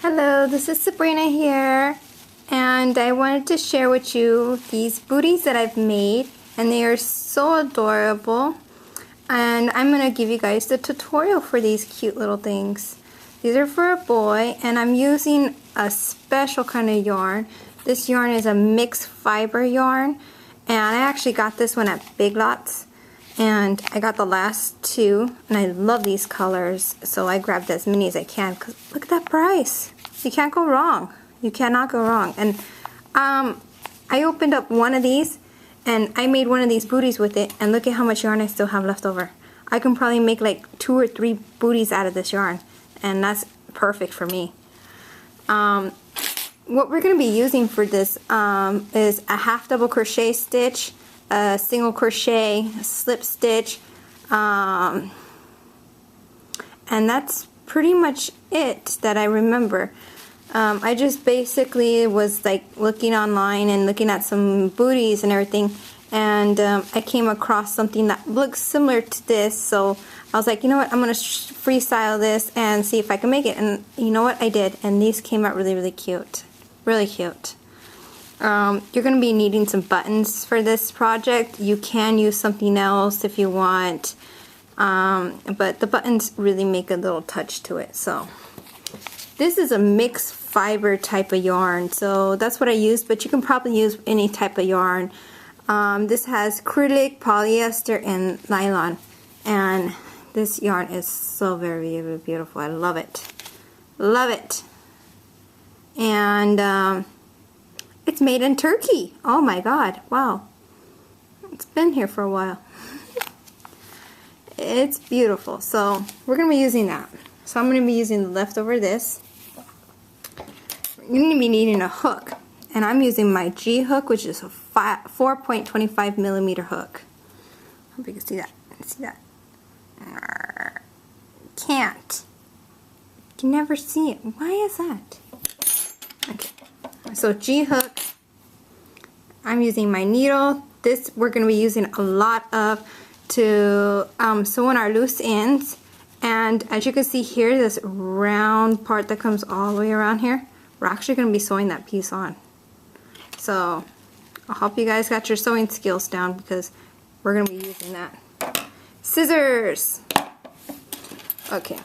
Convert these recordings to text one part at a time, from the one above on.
Hello, this is Sabrina here, and I wanted to share with you these booties that I've made, and they are so adorable. And I'm going to give you guys the tutorial for these cute little things. These are for a boy, and I'm using a special kind of yarn. This yarn is a mixed fiber yarn, and I actually got this one at Big Lots. And I got the last two, and I love these colors, so I grabbed as many as I can, because look at that price. You can't go wrong. You cannot go wrong. And I opened up one of these, and I made one of these booties with it, and look at how much yarn I still have left over. I can probably make like 2 or 3 booties out of this yarn, and that's perfect for me. What we're going to be using for this is a half double crochet stitch, a single crochet, a slip stitch, and that's pretty much it that I remember. I just basically was like looking online and looking at some booties and everything, and I came across something that looks similar to this, so I was like, you know what, I'm going to freestyle this and see if I can make it. And you know what, I did, and these came out really, really cute. Really cute. You're going to be needing some buttons for this project. You can use something else if you want, but the buttons really make a little touch to it. So this is a mixed fiber type of yarn, so that's what I used, but you can probably use any type of yarn. This has acrylic, polyester, and nylon, and this yarn is so very, very beautiful. I love it. Love it. And it's made in Turkey. Oh my god, wow. It's been here for a while. It's beautiful. So we're going to be using that. So I'm going to be using the leftover of this. You're going to be needing a hook. And I'm using my G hook, which is a 4.25 millimeter hook. I hope you can see that. See that? Can't. You can never see it. Why is that? Okay. So G hook. I'm using my needle. This we're going to be using a lot of to sew on our loose ends. And as you can see here, this round part that comes all the way around here, we're actually going to be sewing that piece on. So I hope you guys got your sewing skills down, because we're going to be using that. Scissors. Okay.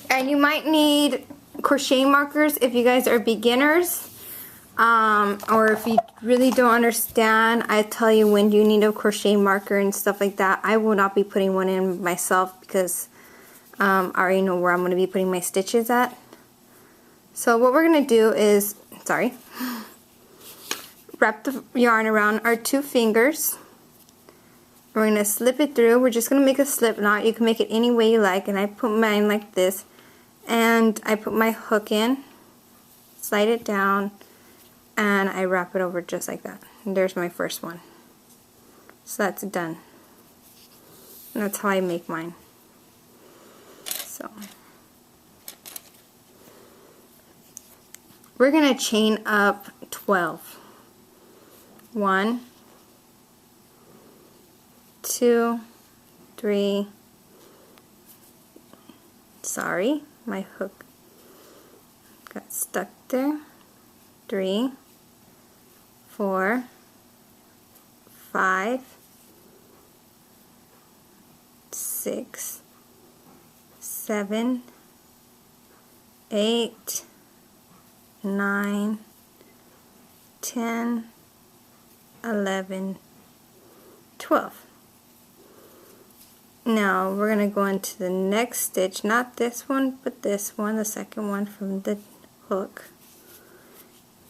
And you might need crochet markers if you guys are beginners. Or if you really don't understand, I tell you when you need a crochet marker and stuff like that. I will not be putting one in myself, because I already know where I'm going to be putting my stitches at. So what we're going to do is, wrap the yarn around our 2 fingers. We're going to slip it through. We're just going to make a slip knot. You can make it any way you like, and I put mine like this. And I put my hook in, slide it down, and I wrap it over just like that. And there's my first one. So that's done. And that's how I make mine. So we're going to chain up 12. 1, 2, 3. Sorry, my hook got stuck there. 3, 4, 5, 6, 7, 8, 9, 10, 11, 12. Now we're going to go into the next stitch, not this one, but this one, the second one from the hook.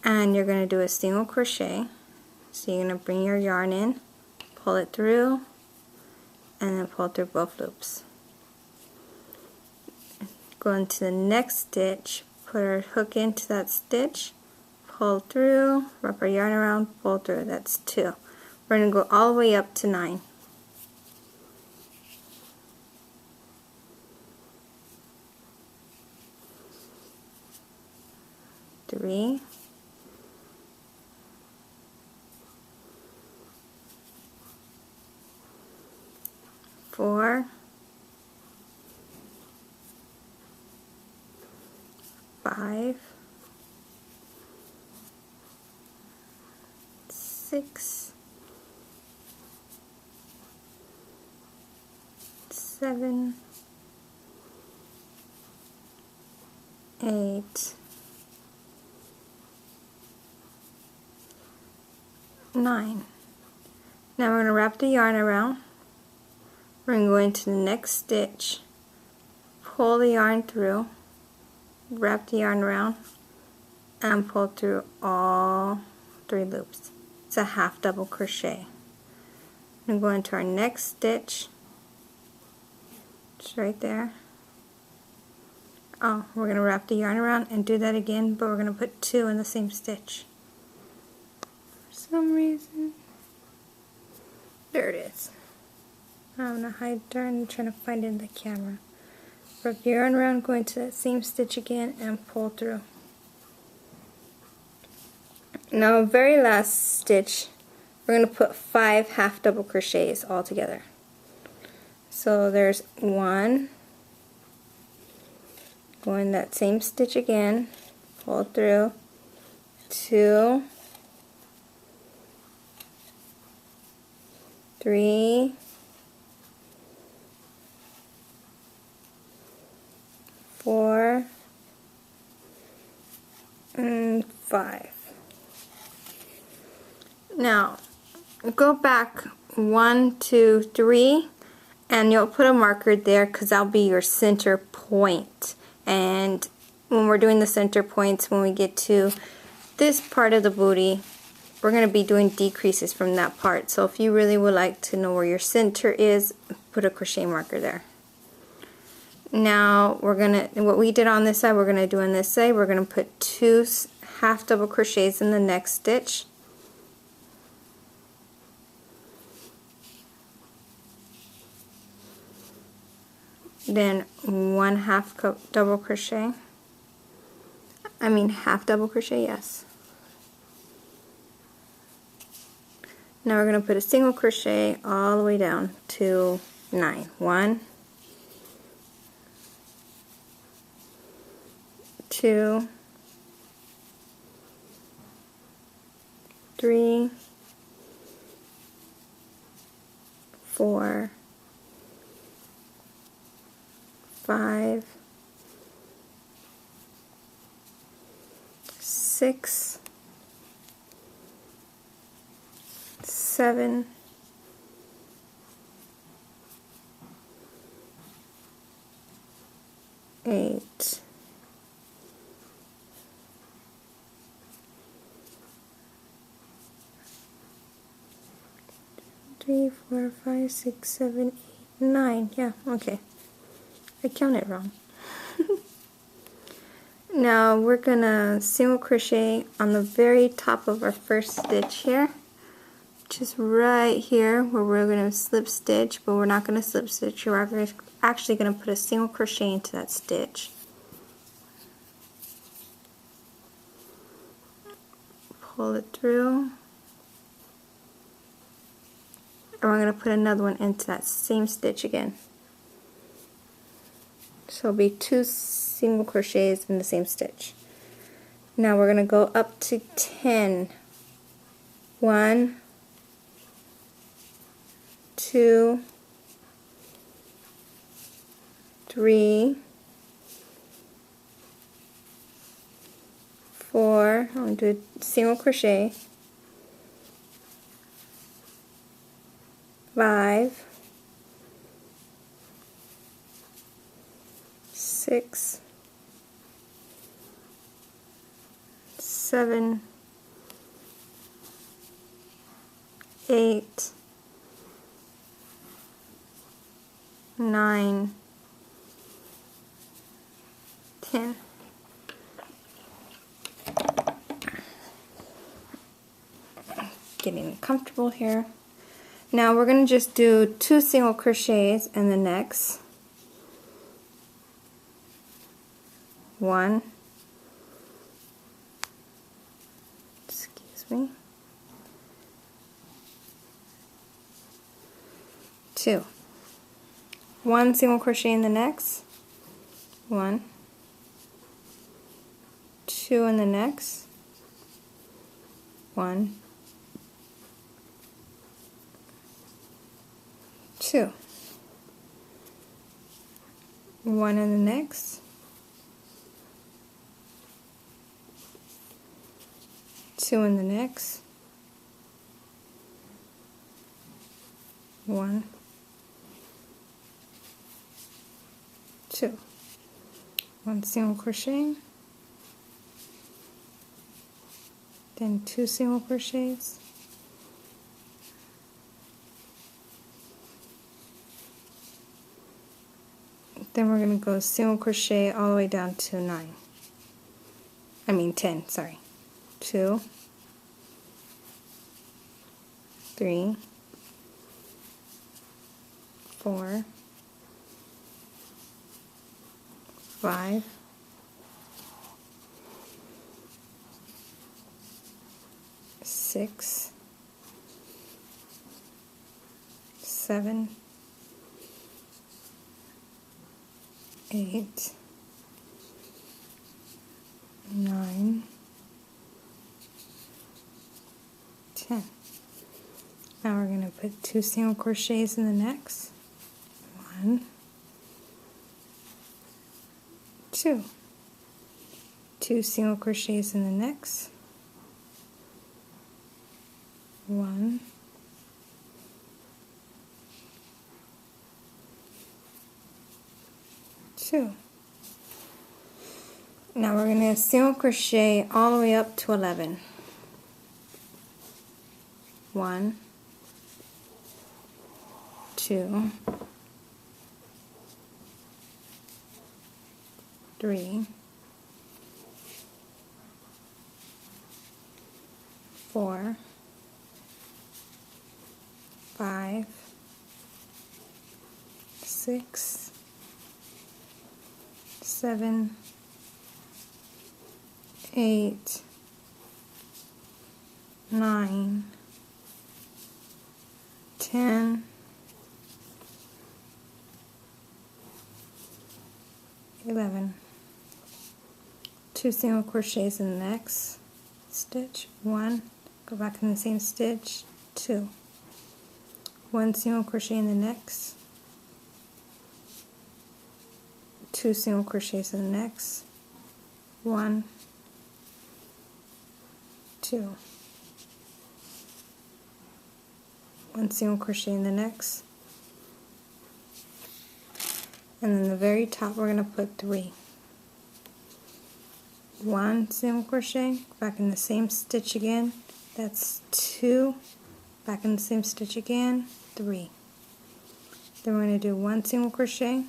And you're going to do a single crochet. So you're going to bring your yarn in, pull it through, and then pull through both loops. Go into the next stitch, put our hook into that stitch, pull through, wrap our yarn around, pull through. That's 2. We're going to go all the way up to 9. 3, 4, 5, 6, 7, 8, 9. Now we're going to wrap the yarn around. We're going to go into the next stitch, pull the yarn through, wrap the yarn around, and pull through all 3 loops. It's a half double crochet. And go into our next stitch. It's right there. Oh, we're going to wrap the yarn around and do that again, but we're going to put 2 in the same stitch. For some reason. There it is. I'm going to hide there and trying to find it in the camera. Wrap the yarn around, go into that same stitch again and pull through. Now, very last stitch, we're going to put 5 half double crochets all together. So there's 1, go in that same stitch again, pull through, 2, 3, 4, and 5. Now, go back 1, 2, 3, and you'll put a marker there because that'll be your center point. And when we're doing the center points, when we get to this part of the booty, we're going to be doing decreases from that part. So if you really would like to know where your center is, put a crochet marker there. Now we're going to, what we did on this side, we're going to do on this side. We're going to put 2 half double crochets in the next stitch. Then 1 half double crochet. Half double crochet, yes. Now we're going to put a single crochet all the way down to 9. 1, 2, 3, 4, 5, 6, 7, 8, 3, 4, 5, 6, 7, 8, 9. Yeah, okay. I counted wrong. Now we're gonna single crochet on the very top of our first stitch here, which is right here where we're gonna slip stitch, but we're not gonna slip stitch. We're actually gonna put a single crochet into that stitch. Pull it through. And we're going to put another one into that same stitch again. So it'll be 2 single crochets in the same stitch. Now we're going to go up to 10. 1, 2, 3, 4. I'm going to do a single crochet. 5, 6, 7, 8, 9, 10. Getting comfortable here. Now we're going to just do 2 single crochets in the next. 1, excuse me, 2. 1 single crochet in the next. 1, 2 in the next, 1, 2, 1 in the next, 2 in the next, 1, 2, 1 single crochet, then 2 single crochets, then we're going to go single crochet all the way down to 10, sorry. 2, 3, 4, 5, 6, 7, 8, 9, 10. Now we're going to put 2 single crochets in the next. 1, 2. 2 single crochets in the next. 1, 2. Now we're going to single crochet all the way up to 11. 1, 2, 3, 4, 5, 6, 7, 8, 9, 10, 11. 2 single crochets in the next stitch. 1, go back in the same stitch. 2. 1 single crochet in the next. 2 single crochets in the next. 1, 2. 1 single crochet in the next, and then the very top we're going to put 3. 1 single crochet, back in the same stitch again, that's 2, back in the same stitch again, 3. Then we're going to do 1 single crochet,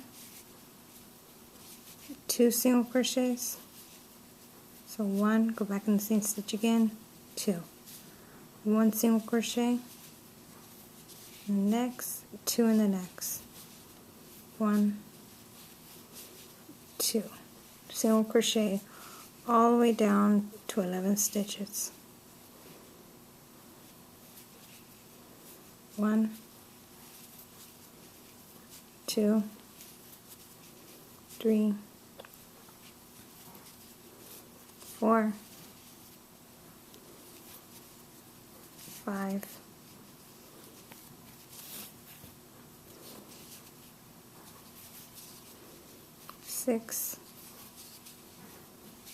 2 single crochets, so 1, go back in the same stitch again, 2. 1 single crochet, next, 2 in the next, 1, 2, single crochet all the way down to 11 stitches. 1, 2, 3, 4, 5, 6,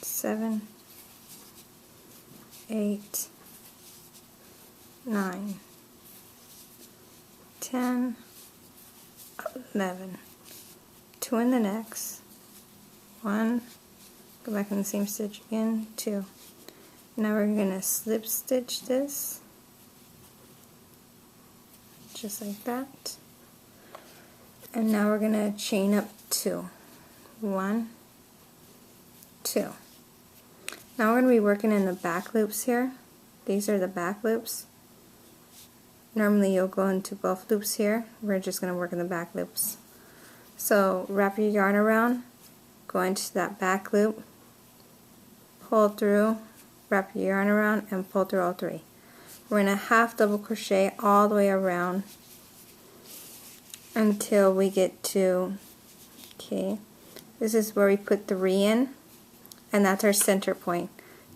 7, 8, 9, 10, 11. 2 in the next. 1, go back in the same stitch again, 2. Now we're going to slip stitch this, just like that. And now we're going to chain up 2. 1, 2. Now we're going to be working in the back loops here. These are the back loops. Normally you'll go into both loops here. We're just going to work in the back loops. So wrap your yarn around, go into that back loop, pull through, wrap your yarn around, and pull through all 3. We're going to half double crochet all the way around until we get to, okay, this is where we put 3 in. and that's our center point.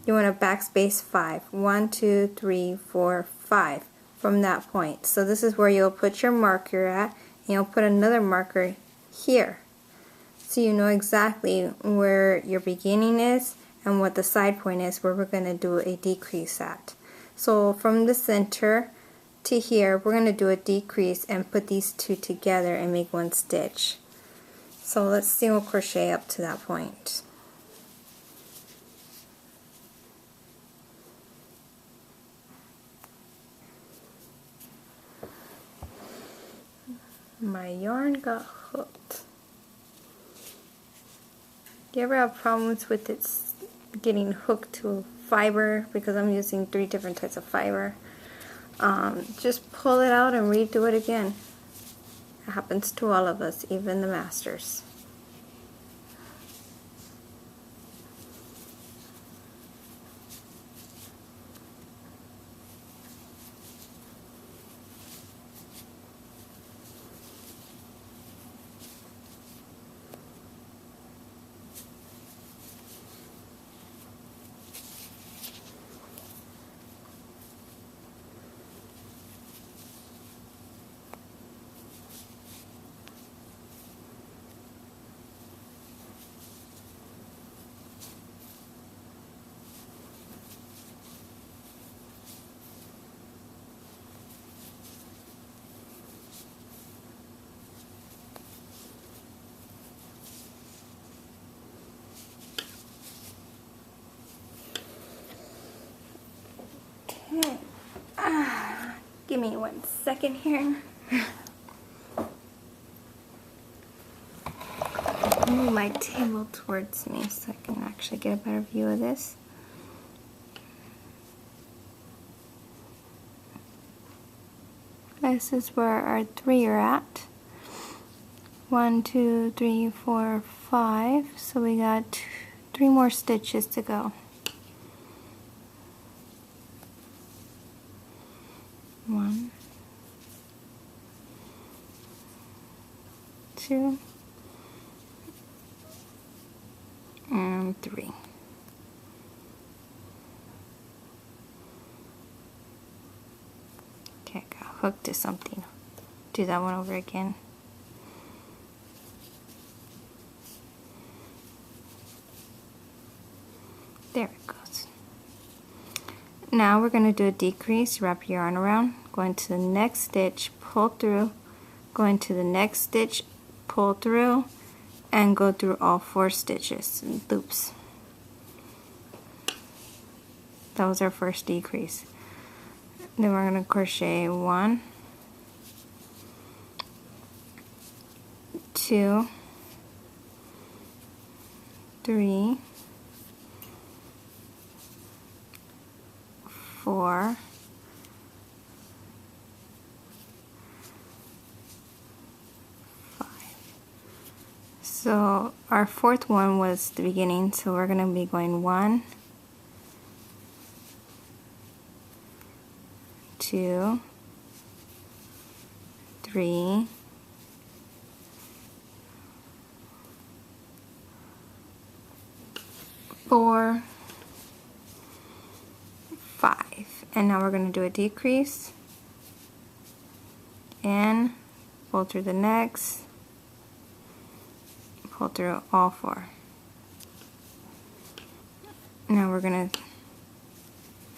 You want to backspace 5. 1, 2, 3, 4, 5 from that point. So this is where you'll put your marker at, and you'll put another marker here. So you know exactly where your beginning is and what the side point is where we're going to do a decrease at. So from the center to here, we're going to do a decrease and put these two together and make one stitch. So let's single crochet up to that point. My yarn got hooked. Do you ever have problems with it getting hooked to fiber? Because I'm using 3 different types of fiber. Just pull it out and redo it again. It happens to all of us, even the masters. Okay. Give me 1 second here. Move my table towards me so I can actually get a better view of this. This is where our 3 are at. 1, 2, 3, 4, 5. So we got 3 more stitches to go. 1, 2, and 3. Okay, I got hooked to something. Do that one over again. There it goes. Now we're going to do a decrease, wrap your yarn around, go into the next stitch, pull through, go into the next stitch, pull through, and go through all 4 stitches and loops. That was our first decrease. Then we're going to crochet 1, 2, 3, 4, 5. So our 4th one was the beginning, so we're going to be going 1, 2, 3, 4, 5, and now we're going to do a decrease and pull through the next, pull through all 4. Now we're going to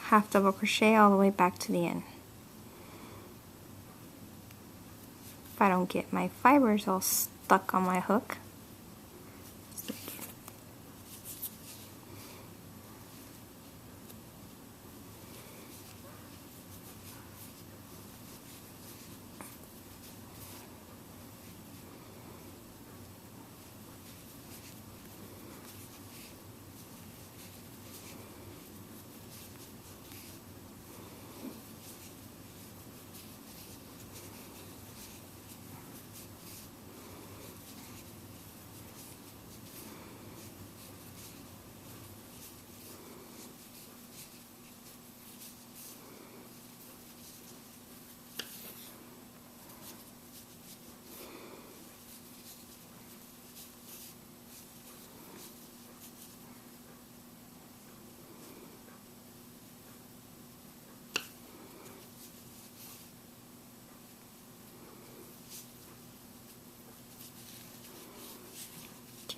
half double crochet all the way back to the end. If I don't get my fibers all stuck on my hook.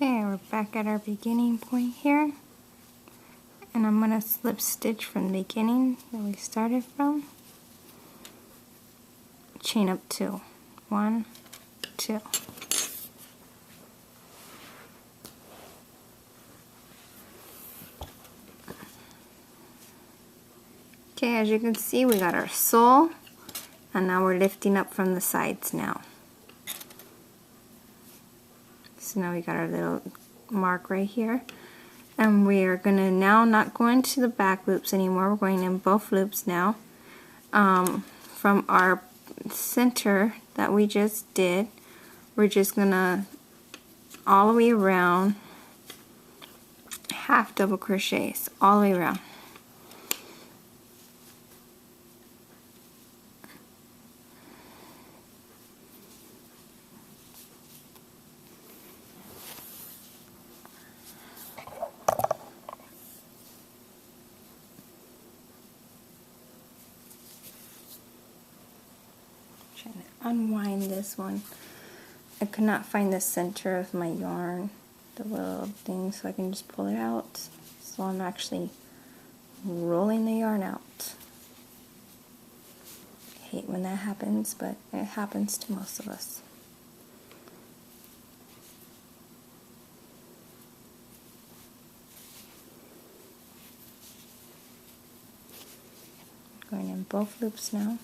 Okay, we're back at our beginning point here, and I'm going to slip stitch from the beginning that we started from, chain up 2, 1, 2. Okay, as you can see, we got our sole, and now we're lifting up from the sides now. So now we got our little mark right here, and we are going to now not go into the back loops anymore. We're going in both loops now. From our center that we just did, we're just going to all the way around half double crochets all the way around. Trying to unwind this one. I could not find the center of my yarn, the little thing, so I can just pull it out. So I'm actually rolling the yarn out. I hate when that happens, but it happens to most of us. Going in both loops now.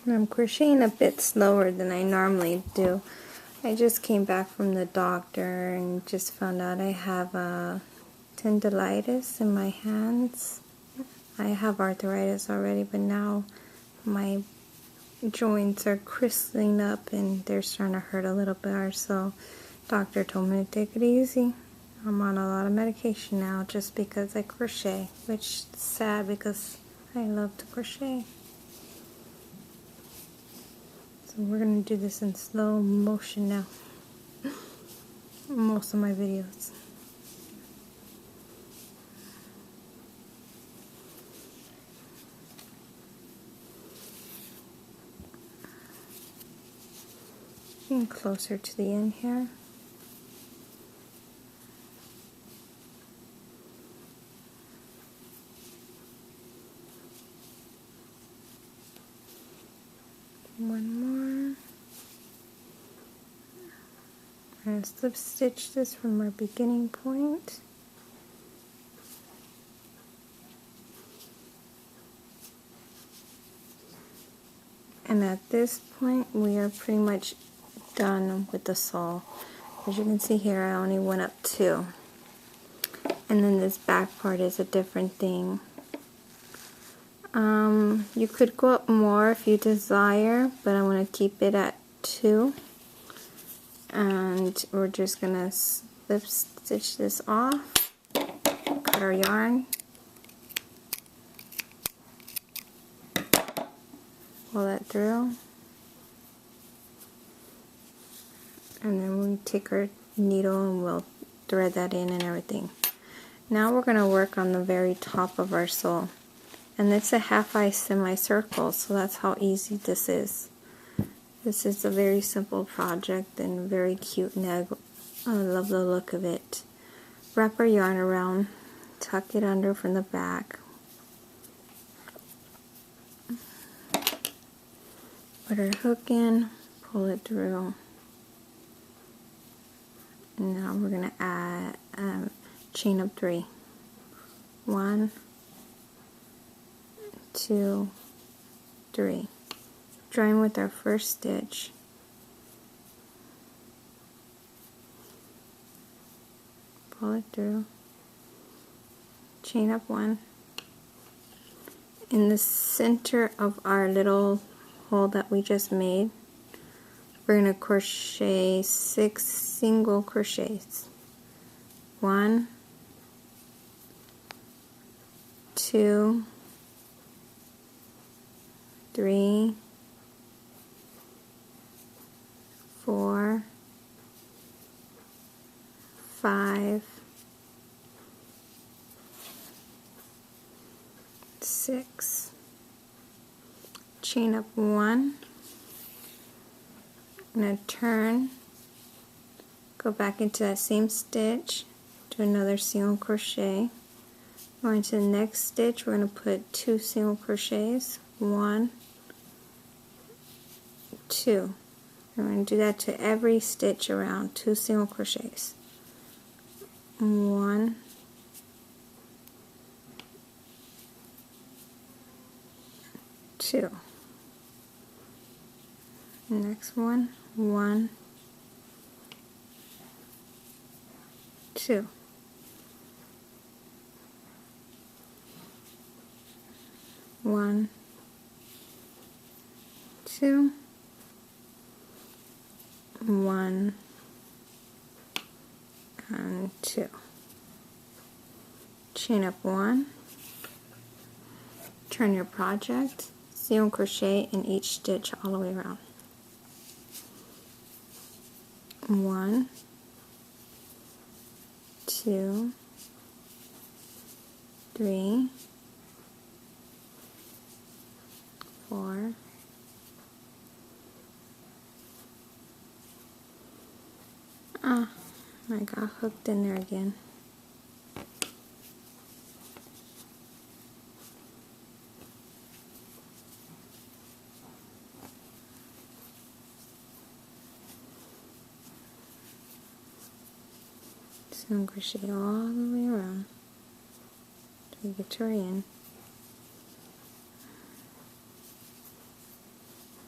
And I'm crocheting a bit slower than I normally do. I just came back from the doctor and just found out I have tendinitis in my hands. I have arthritis already, but now my joints are crystallizing up and they're starting to hurt a little bit. So doctor told me to take it easy. I'm on a lot of medication now just because I crochet, which is sad because I love to crochet. So we're going to do this in slow motion now. Most of my videos. Getting closer to the end here. One more. We're going to slip stitch this from our beginning point. And at this point, we are pretty much done with the sole. As you can see here, I only went up 2. And then this back part is a different thing. You could go up more if you desire, but I want to keep it at 2. And we're just going to slip stitch this off, cut our yarn, pull that through, and then we take our needle and we'll thread that in and everything. Now we're going to work on the very top of our sole, and it's a half-eye semicircle, so that's how easy this is. This is a very simple project and very cute, and I love the look of it. Wrap our yarn around, tuck it under from the back, put our hook in, pull it through. And now we're going to add chain up 3. 1, 2, 3. Join with our first stitch. Pull it through. Chain up 1. In the center of our little hole that we just made, we're going to crochet 6 single crochets. 1, 2, 3, 4, 5, 6. Chain up 1. I'm going to turn, go back into that same stitch, do another single crochet. Going to the next stitch, we're going to put 2 single crochets. 1, 2. I'm going to do that to every stitch around, 2 single crochets. 1, 2. Next one, 1, 2. 1, 2. 1 and 2. Chain up 1. Turn your project, single crochet in each stitch all the way around. 1, 2, 3, 4, 5. I got hooked in there again. Single crochet all the way around till you get to our end.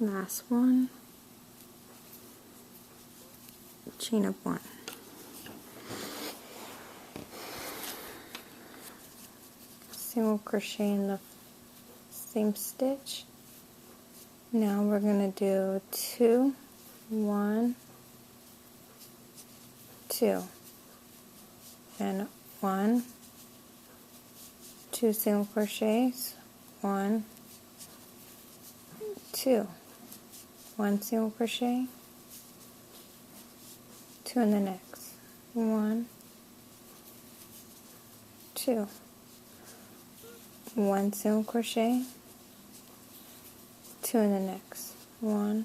Last one. Chain up 1. Single crochet in the same stitch. Now we're going to do 2, 1, 2, and 1, 2 single crochets, 1, 2, 1 single crochet, 2 in the next, 1, 2, 1 single crochet, 2 in the next, 1,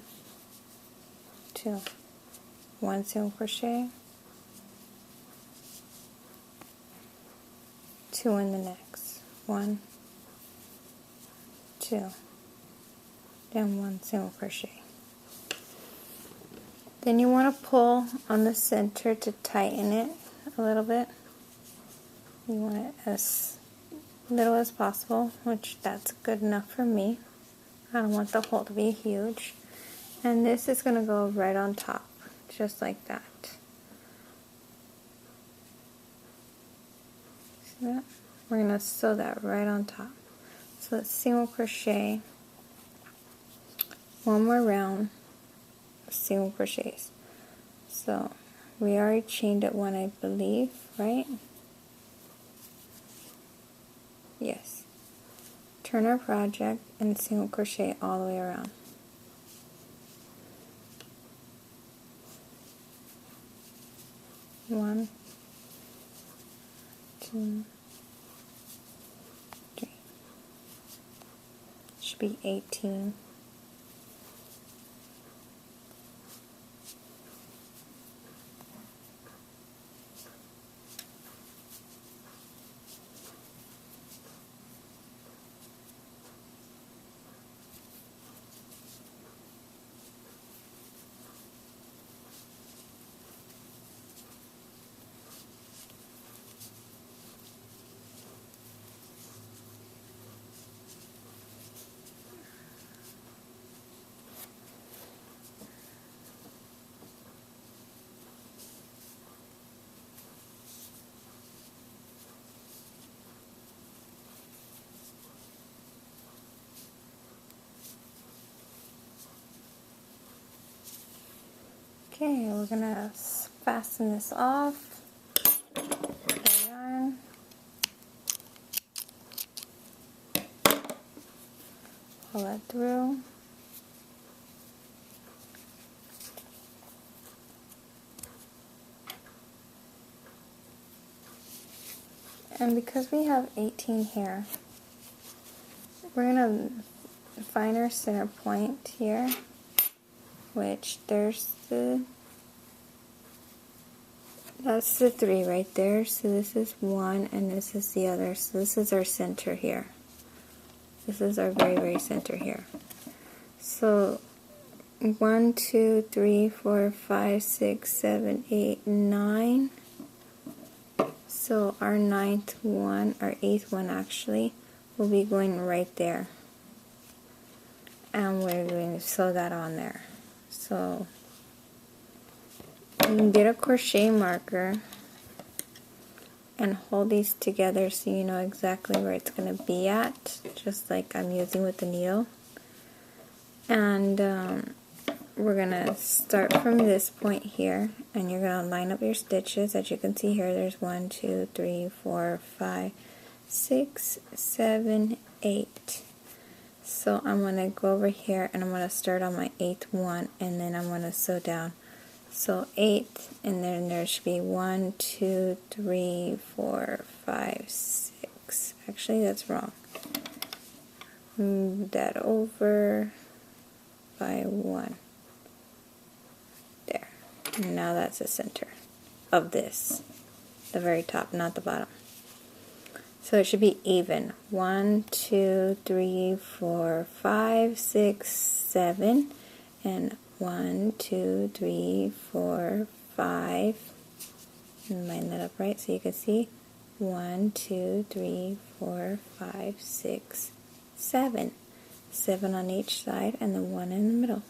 2, 1 single crochet, 2 in the next, 1, 2, then 1 single crochet. Then you want to pull on the center to tighten it a little bit. You want it as little as possible, which that's good enough for me. I don't want the hole to be huge. And this is going to go right on top, just like that. See that? We're going to sew that right on top. So let's single crochet one more round of single crochets. So we already chained it one, I believe, right? Yes. Turn our project and single crochet all the way around. One, two, three. Should be 18. Okay, we're gonna fasten this off. The yarn. Pull it through. And because we have 18 here, we're gonna find our center point here, which that's the 3 right there. So this is 1 and this is the other. So this is our center here. This is our very, very center here. So 1, 2, 3, 4, 5, 6, 7, 8, 9. So our 9th one, our 8th one actually, will be going right there. And we're going to sew that on there. So you can get a crochet marker and hold these together so you know exactly where it's going to be at, just like I'm using with the needle. And we're going to start from this point here, and you're going to line up your stitches. As you can see here, there's 1, 2, 3, 4, 5, 6, 7, 8. So I'm going to go over here and I'm going to start on my 8th one, and then I'm going to sew down. So 8, and then there should be 1, 2, 3, 4, 5, 6. Actually, that's wrong. Move that over by 1. There. And now that's the center of this. The very top, not the bottom. So it should be even. 1, 2, 3, 4, 5, 6, 7, and 1, 2, 3, 4, 5. And line that up right so you can see. 1, 2, 3, 4, 5, 6, 7. 7 on each side and then 1 in the middle.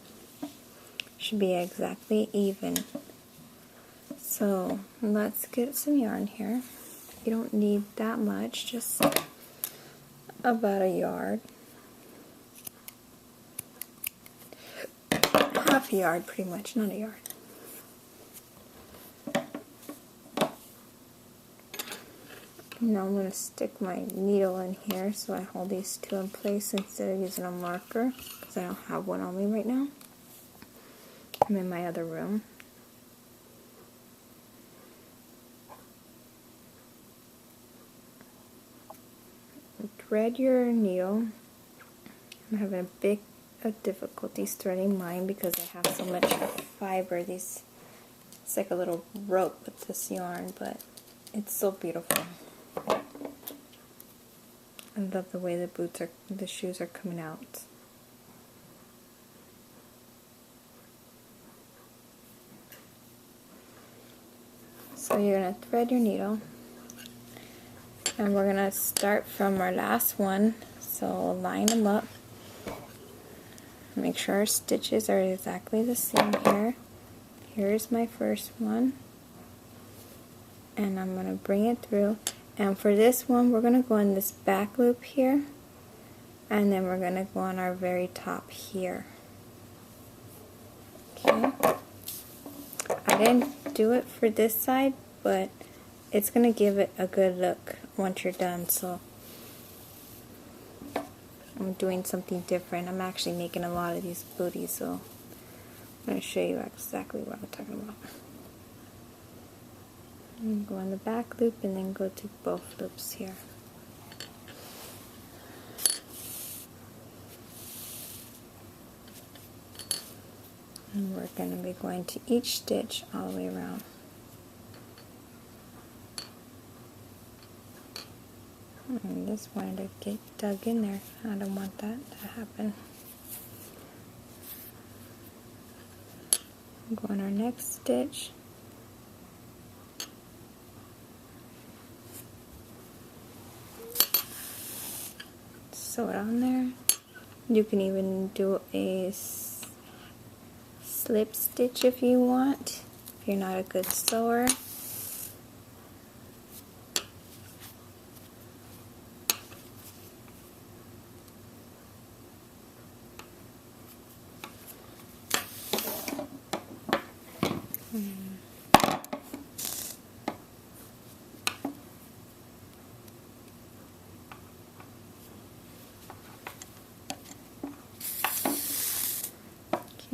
Should be exactly even. So let's get some yarn here. You don't need that much, just about a yard. Half a yard pretty much, not a yard. Now I'm going to stick my needle in here so I hold these two in place instead of using a marker, because I don't have one on me right now. I'm in my other room. Thread your needle. I'm having a big difficulties threading mine because I have so much fiber. It's like a little rope with this yarn, but it's so beautiful. I love the way the shoes are coming out. So you're going to thread your needle, and we're going to start from our last one. So line them up, Make sure our stitches are exactly the same here. Here's my first one. And I'm going to bring it through. And for this one, we're going to go in this back loop here. And then we're going to go on our very top here. Okay. I didn't do it for this side, but it's going to give it a good look once you're done. So I'm doing something different. I'm actually making a lot of these booties, so I'm going to show you exactly what I'm talking about. Go on the back loop and then go to both loops here. And we're going to be going to each stitch all the way around. And this wanted to get dug in there. I don't want that to happen. Go on our next stitch. Sew it on there. You can even do a slip stitch if you want, if you're not a good sewer.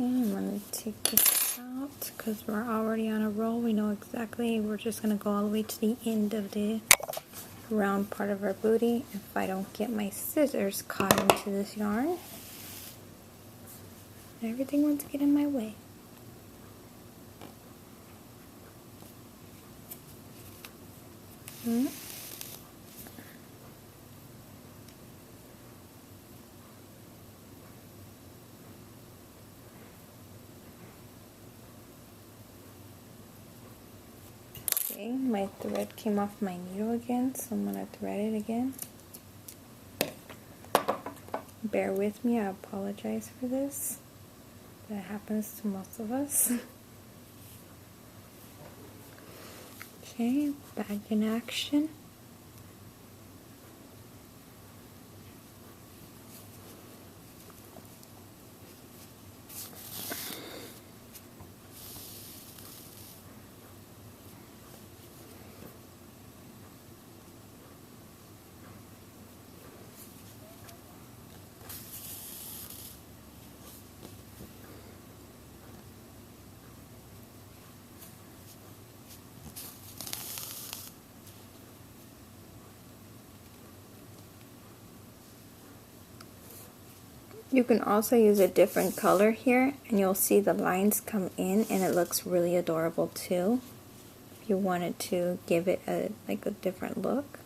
Okay, I'm going to take this out because we're already on a roll. We know exactly, we're just going to go all the way to the end of the round part of our booty. If I don't get my scissors caught into this yarn, everything wants to get in my way. Okay, my thread came off my needle again, so I'm going to thread it again. Bear with me, I apologize for this. That happens to most of us. Okay, back in action. You can also use a different color here and you'll see the lines come in and it looks really adorable too. If you wanted to give it a different look,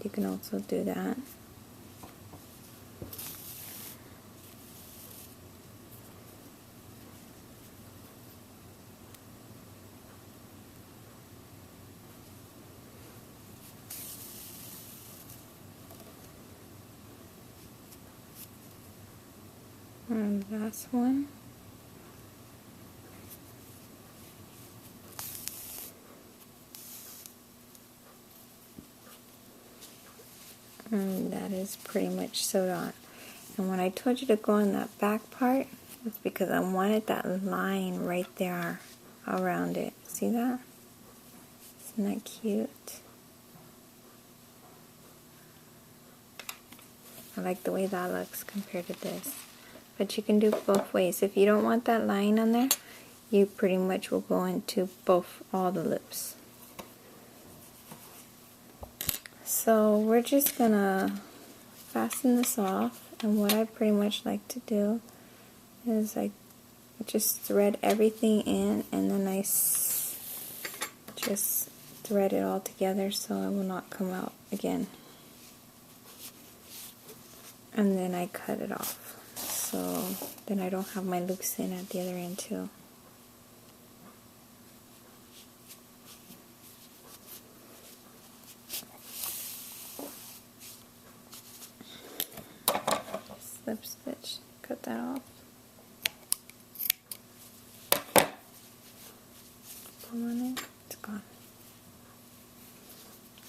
you can also do that. And last one. And that is pretty much sewed on. And when I told you to go in that back part, it's because I wanted that line right there around it. See that? Isn't that cute? I like the way that looks compared to this. But you can do both ways. If you don't want that line on there, you pretty much will go into all the loops. So we're just gonna fasten this off, and what I pretty much like to do is I just thread everything in, and then I just thread it all together so it will not come out again. And then I cut it off. So then I don't have my loops in at the other end too. Slip stitch, cut that off.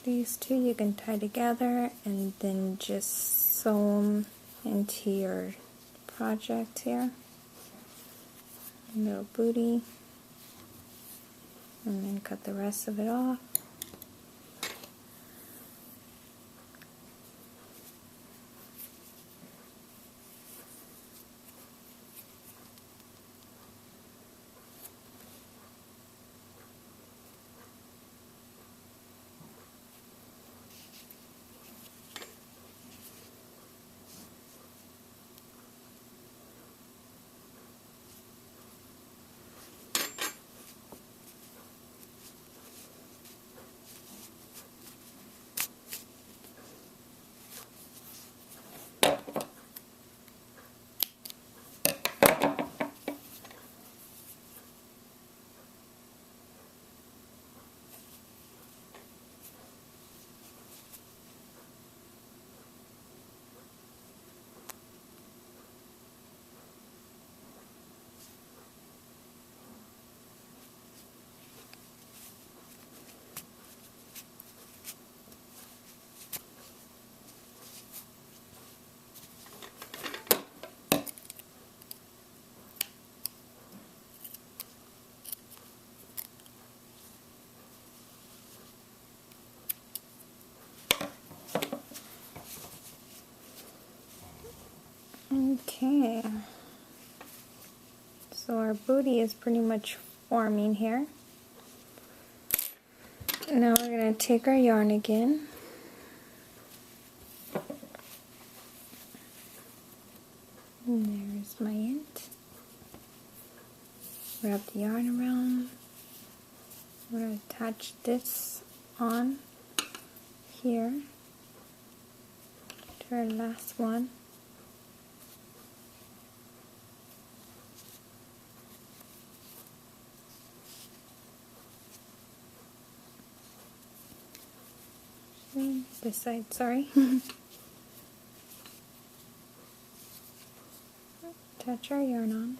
These two you can tie together and then just sew them into your project here. Little booty. And then cut the rest of it off. Okay, so our booty is pretty much forming here. Now we're going to take our yarn again. And there's my end. Wrap the yarn around. I'm going to attach this on here to our last one. This side, sorry. Attach our yarn on.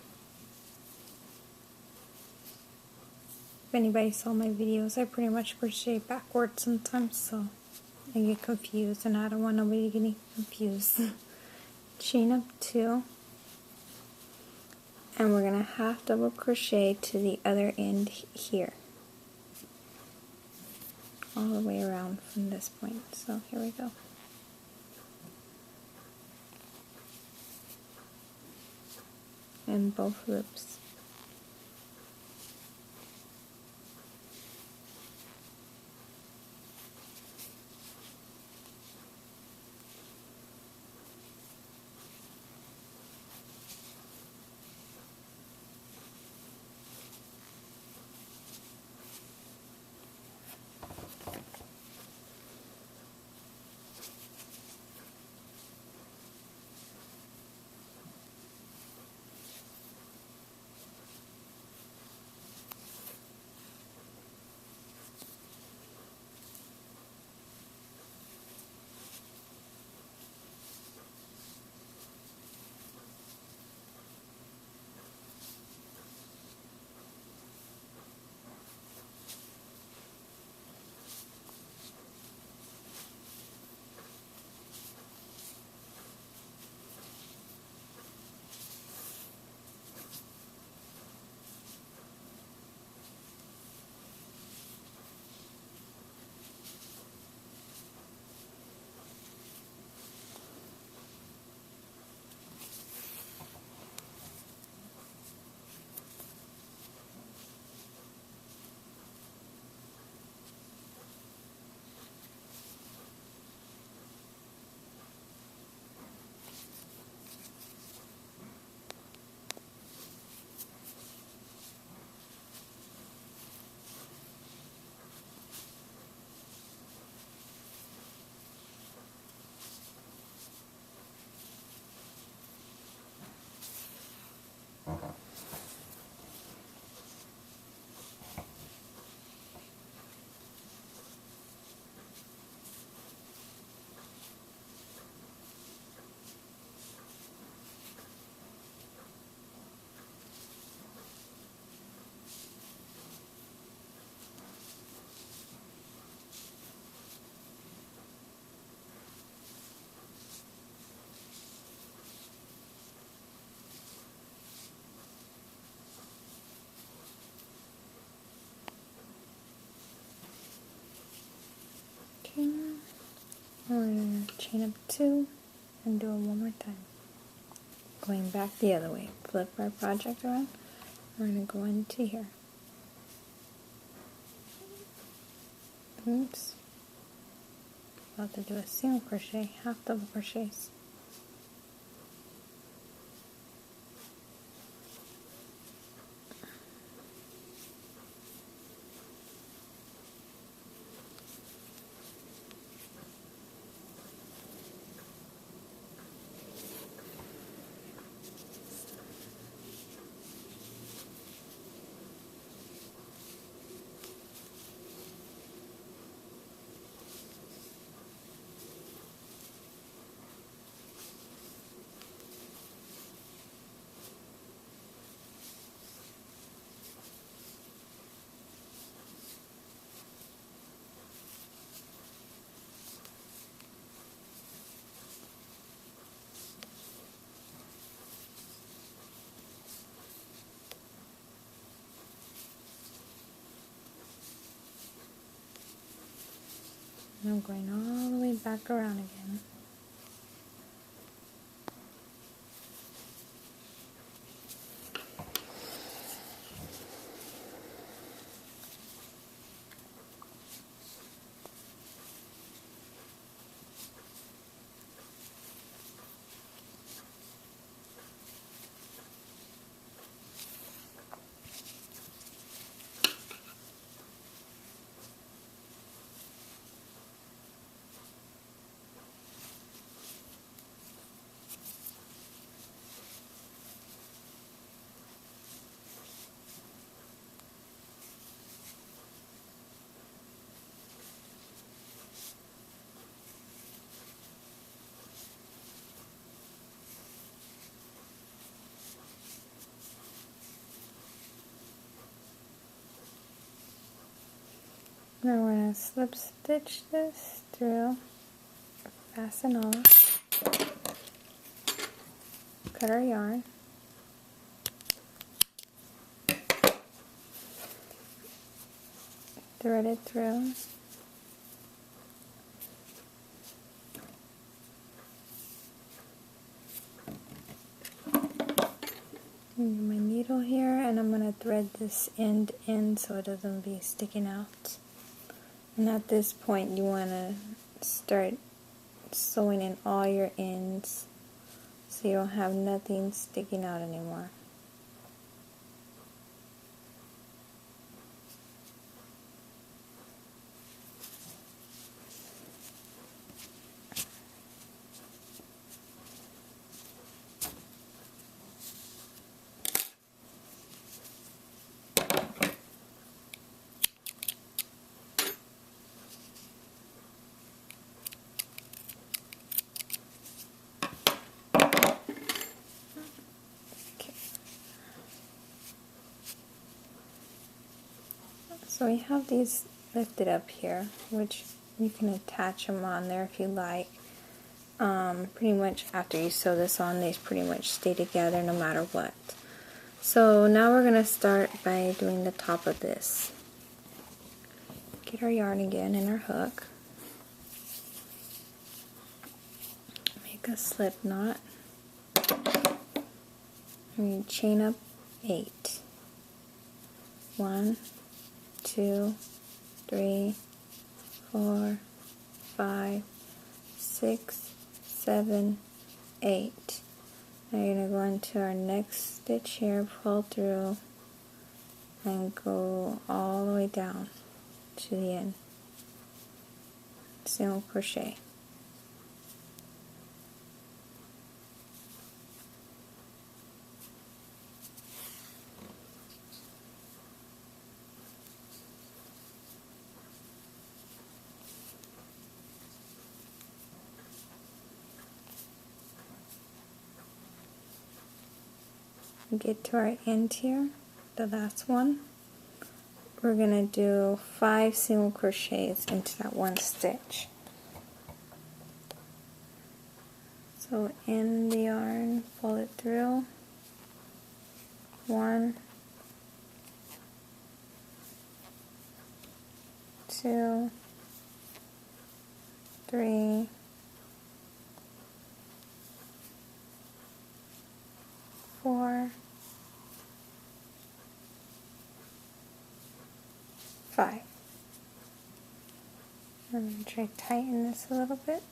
If anybody saw my videos, I pretty much crochet backwards sometimes, so I get confused, and I don't want nobody getting confused. Chain up 2, and we're gonna half double crochet to the other end here, all the way around from this point. So here we go. In both loops. chain up 2 and do it one more time. Going back the other way. Flip our project around. We're going to go into here. Oops. About to do a single crochet, half double crochets. And I'm going all the way back around again. Now we're going to slip stitch this through, fasten off, cut our yarn, thread it through, my needle here, and I'm going to thread this end in so it doesn't be sticking out. And at this point you want to start sewing in all your ends so you don't have nothing sticking out anymore. So we have these lifted up here, which you can attach them on there if you like. Pretty much after you sew this on, they pretty much stay together no matter what. So now we're going to start by doing the top of this. Get our yarn again and our hook. Make a slip knot. And we chain up 8. 1, 2, 3, 4, 5, 6, 7, 8. Now you're going to go into our next stitch here, pull through, and go all the way down to the end. Single crochet. Get to our end here, the last one. We're going to do 5 single crochets into that one stitch. So in the yarn, pull it through. 1, 2, 3, 5. I'm going to try to tighten this a little bit.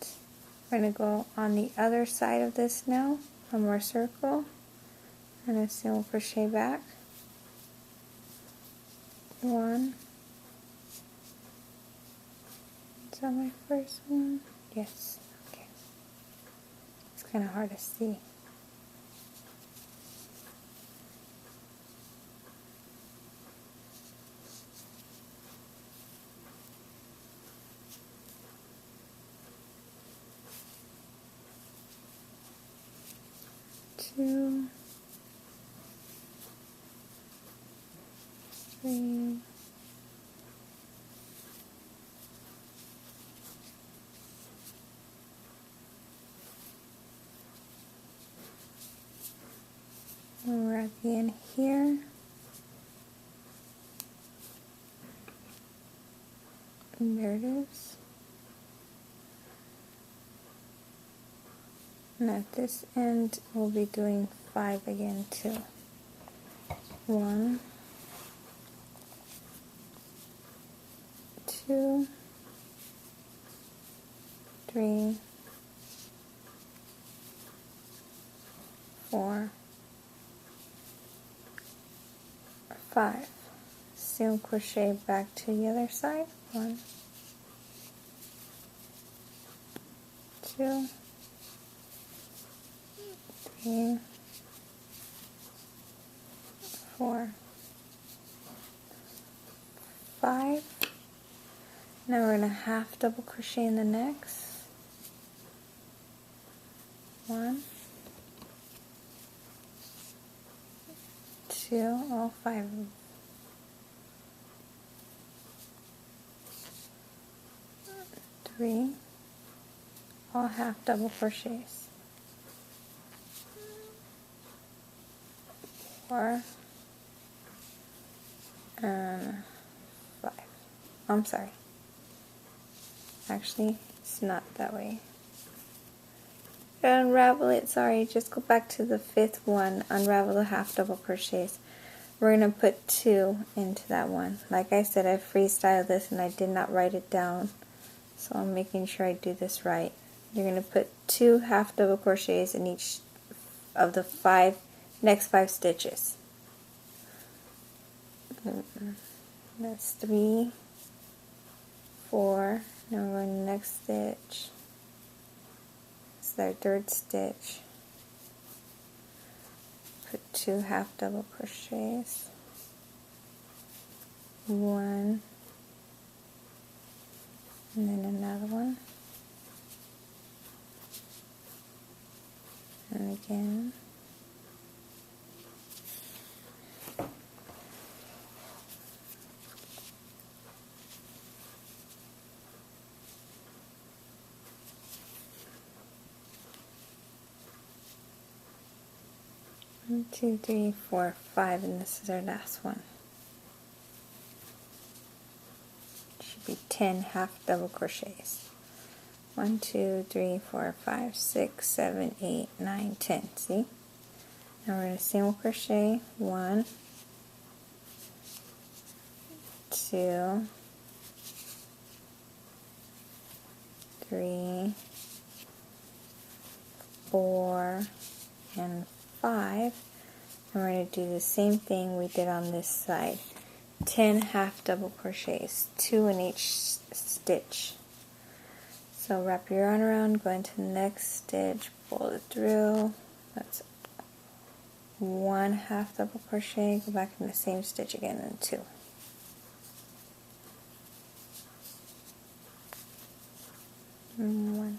We're going to go on the other side of this now, one more circle, and a single crochet back. 1. Is that my first one? Yes. Okay. It's kind of hard to see. Two, 3, 4. We're at the end here. And there it is. And at this end, we'll be doing 5 again too. 1, 2, 3, 4, 5. Single crochet back to the other side. 1, 2, 3, 4, 5. Now we're going to half double crochet in the next. 1, 2, all 5 of them. 3, all half double crochets. 4 and 5. I'm sorry. Actually, it's not that way. Unravel it, sorry, just go back to the 5th one, unravel the half double crochets. We're going to put 2 into that one. Like I said, I freestyled this and I did not write it down, so I'm making sure I do this right. You're going to put 2 half double crochets in each of the next 5 stitches. That's 3, 4, now we're in the next stitch. It's our 3rd stitch. Put 2 half double crochets. 1, and then another one. And again. One, 2, 3, 4, 5, and this is our last one. Should be 10 half double crochets. 1, 2, 3, 4, 5, 6, 7, 8, 9, 10. See? Now we're going to single crochet 1, 2, 3, 4, and 5. And we're going to do the same thing we did on this side. 10 half double crochets, 2 in each stitch. So wrap your yarn around, go into the next stitch, pull it through. That's 1 half double crochet, go back in the same stitch again, and 2. And 1.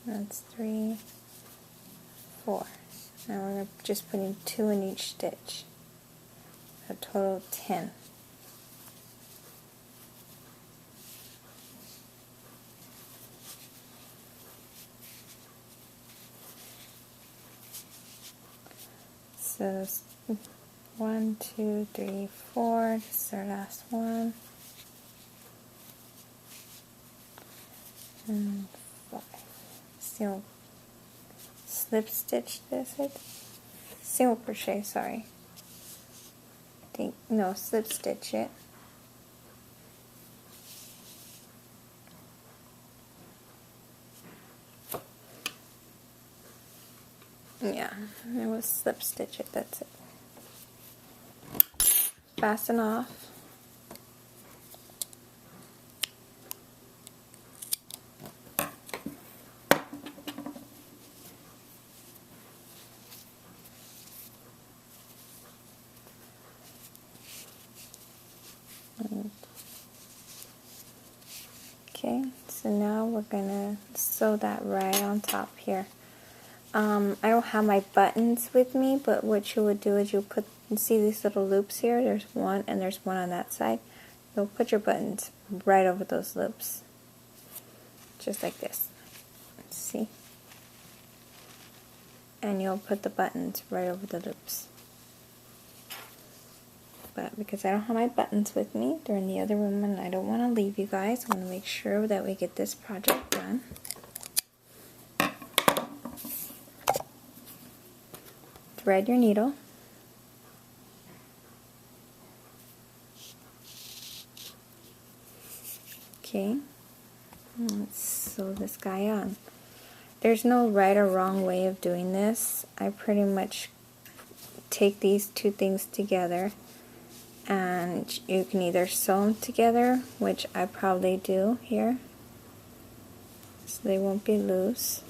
That's 3, 4. Now we're just putting 2 in each stitch. A total of 10. So 1, 2, 3, 4. This is our last one. And 5. Single slip stitch this. Single crochet. Sorry. No, slip stitch it. and we'll slip stitch it. That's it. Fasten off. Okay, so now we're gonna sew that right on top here. I don't have my buttons with me, but what you would do is you see these little loops here? There's one and there's one on that side. You'll put your buttons right over those loops. Just like this. See? And you'll put the buttons right over the loops. But because I don't have my buttons with me, they're in the other room and I don't want to leave you guys. I want to make sure that we get this project done. Thread your needle. Okay, let's sew this guy on. There's no right or wrong way of doing this. I pretty much take these two things together and you can either sew them together, which I probably do here, so they won't be loose.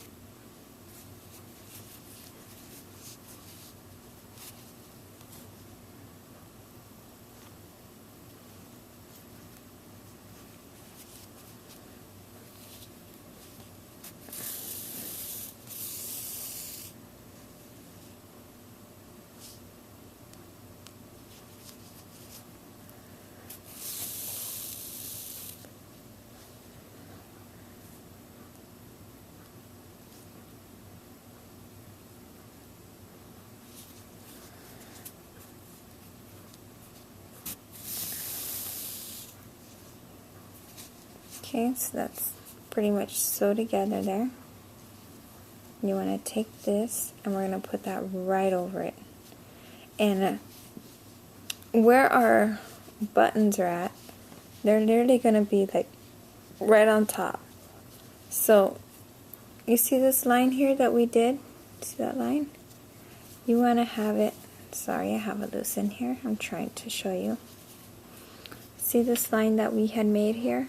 Okay, so that's pretty much sewed together there. You want to take this and we're going to put that right over it. And where our buttons are at, they're literally going to be like right on top. So you see this line here that we did? See that line? You want to have it, sorry I have it loose in here, I'm trying to show you. See this line that we had made here?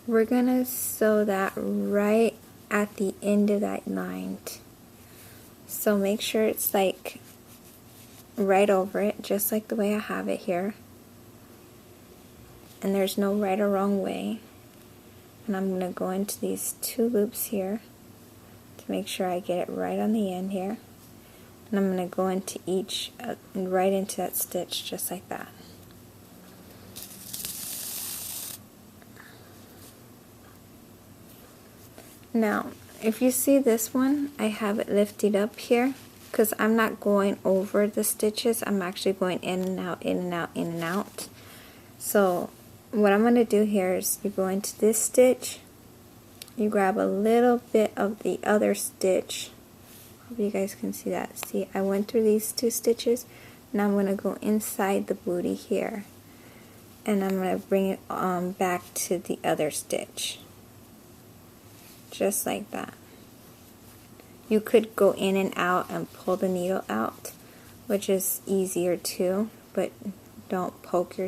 We're gonna sew that right at the end of that line. So make sure it's like right over it, just like the way I have it here. And there's no right or wrong way. And I'm gonna go into these two loops here to make sure I get it right on the end here. And I'm gonna go into each, right into that stitch, just like that. Now, if you see this one, I have it lifted up here because I'm not going over the stitches. I'm actually going in and out, in and out, in and out. So what I'm going to do here is you go into this stitch, you grab a little bit of the other stitch. Hope you guys can see that. See, I went through these two stitches. Now I'm going to go inside the booty here. And I'm going to bring it back to the other stitch. Just like that. You could go in and out and pull the needle out, which is easier too, but don't poke your